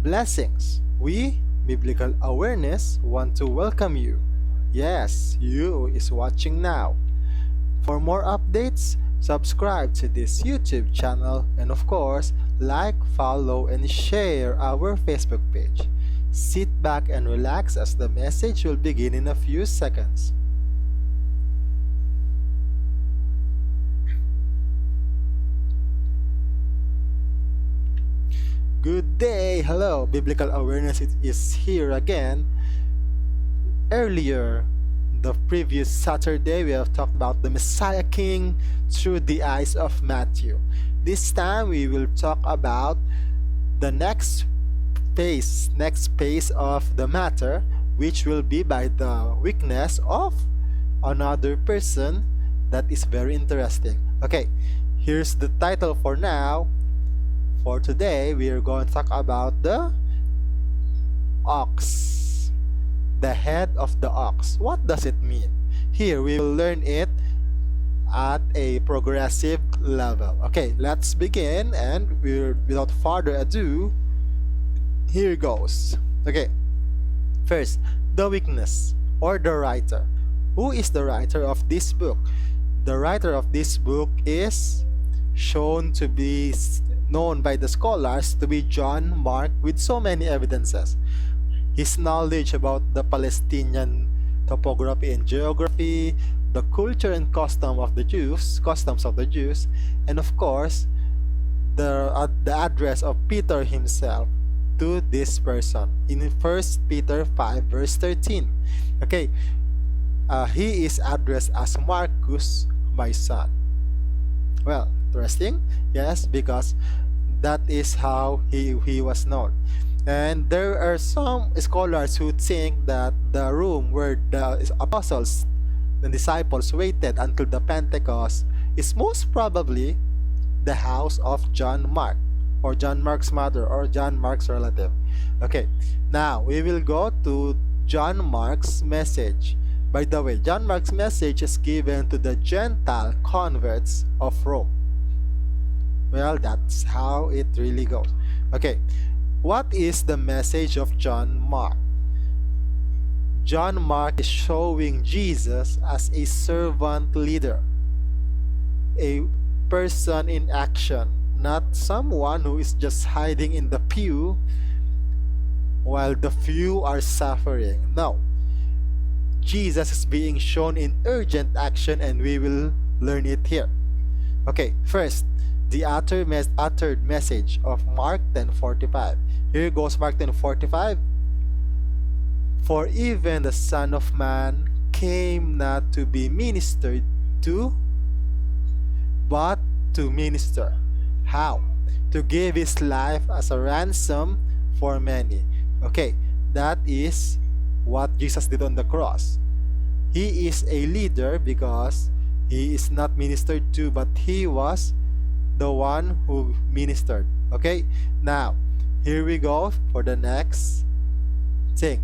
Blessings. We, Biblical Awareness, want to welcome you. Yes, you is watching now. For more updates, subscribe to this YouTube channel and of course, like, follow, and share our Facebook page. Sit back and relax as the message will begin in a few seconds. Good day! Hello! Biblical Awareness is here again. Earlier, the previous Saturday, we have talked about the Messiah King through the eyes of Matthew. This time, we will talk about the next phase of the matter, which will be by the weakness of another person that is very interesting. Okay, here's the title for now. For today, we are going to talk about the ox, the head of the ox. What does it mean? Here, we will learn it at a progressive level. Okay, let's begin, and without further ado, here goes. Okay, first, the weakness or the writer. Who is the writer of this book? The writer of this book is shown to be known by the scholars to be John Mark with so many evidences. His knowledge about the Palestinian topography and geography, the culture and customs of the Jews, and of course, the address of Peter himself to this person in 1 Peter 5 verse 13. Okay, he is addressed as Marcus, my son. Well, interesting, yes, because that is how he was known. And there are some scholars who think that the room where the apostles and disciples waited until the Pentecost is most probably the house of John Mark, or John Mark's mother, or John Mark's relative. Okay, now we will go to John Mark's message. By the way, John Mark's message is given to the Gentile converts of Rome. Well, that's how it really goes. Okay, what is the message of John Mark? John Mark is showing Jesus as a servant leader, a person in action, not someone who is just hiding in the pew while the few are suffering. No, Jesus is being shown in urgent action, and we will learn it here. Okay, first, the uttered message of Mark 10:45. Here goes Mark 10:45. For even the Son of Man came not to be ministered to, but to minister. How? To give his life as a ransom for many. Okay, that is what Jesus did on the cross. He is a leader because he is not ministered to, but he was the one who ministered. Okay, now here we go for the next thing.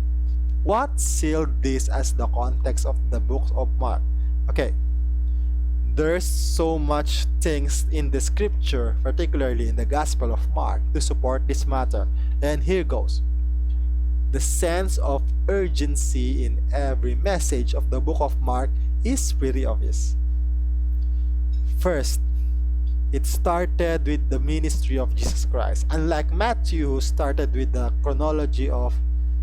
What sealed this as the context of the book of Mark? Okay, there's so much things in the scripture, particularly in the Gospel of Mark, to support this matter. And here goes. The sense of urgency in every message of the book of Mark is pretty obvious. First, it started with the ministry of Jesus Christ. Unlike Matthew, who started with the chronology of,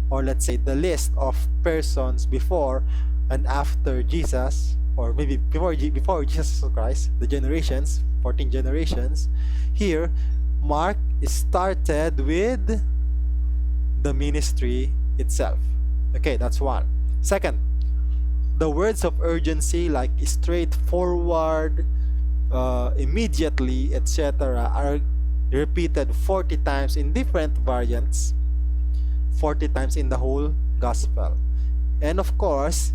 or let's say the list of persons before and after Jesus, or maybe before Jesus Christ, the generations, 14 generations. Here, Mark started with the ministry itself. Okay, that's one. Second, the words of urgency like straightforward, immediately, etc. are repeated 40 times in different variants, 40 times in the whole gospel. And of course,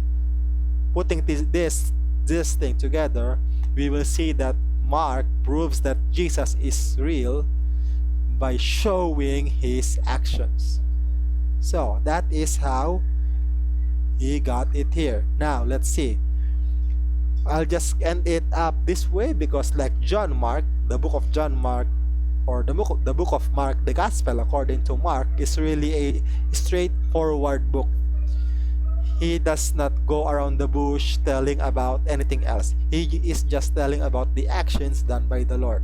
putting this thing together, we will see that Mark proves that Jesus is real by showing his actions. So that is how he got it here. Now let's see. I'll just end it up this way because like John Mark, the book of John Mark or the book of Mark, the Gospel according to Mark, is really a straightforward book. He does not go around the bush telling about anything else. He is just telling about the actions done by the Lord.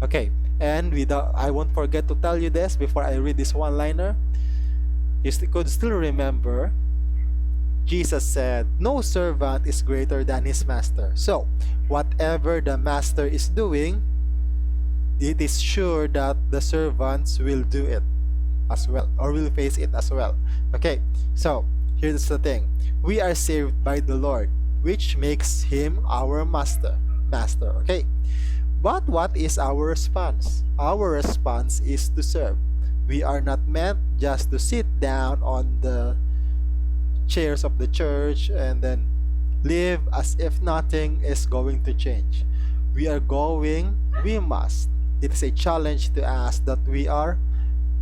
Okay, and I won't forget to tell you this before I read this one-liner. You could still remember Jesus said, "No servant is greater than his master." So, whatever the master is doing, it is sure that the servants will do it as well, or will face it as well. Okay, so here's the thing. We are saved by the Lord, which makes him our master. Okay. But what is our response? Our response is to serve. We are not meant just to sit down on the chairs of the church and then live as if nothing is going to change. We must. It is a challenge to us that we are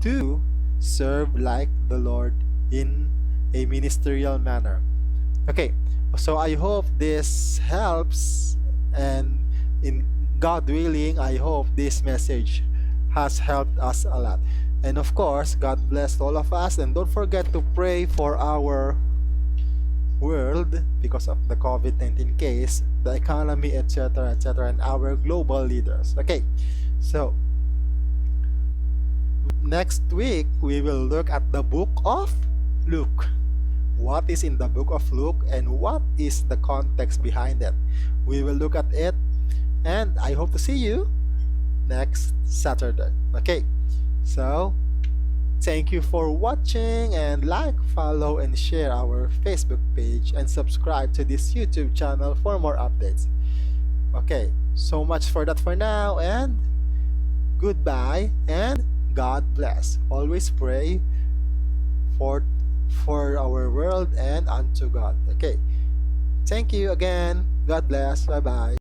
to serve like the Lord in a ministerial manner. Okay, so I hope this helps, and in God willing, I hope this message has helped us a lot. And of course, God bless all of us, and don't forget to pray for our world because of the COVID-19 case, the economy, etc., and our global leaders. Okay, so next week we will look at the book of Luke. What is in the book of Luke and what is the context behind it? We will look at it, and I hope to see you next Saturday. Okay, so thank you for watching, and like, follow, and share our Facebook page, and subscribe to this YouTube channel for more updates. Okay, so much for that for now, and goodbye, and God bless. Always pray for our world and unto God. Okay, thank you again. God bless. Bye bye.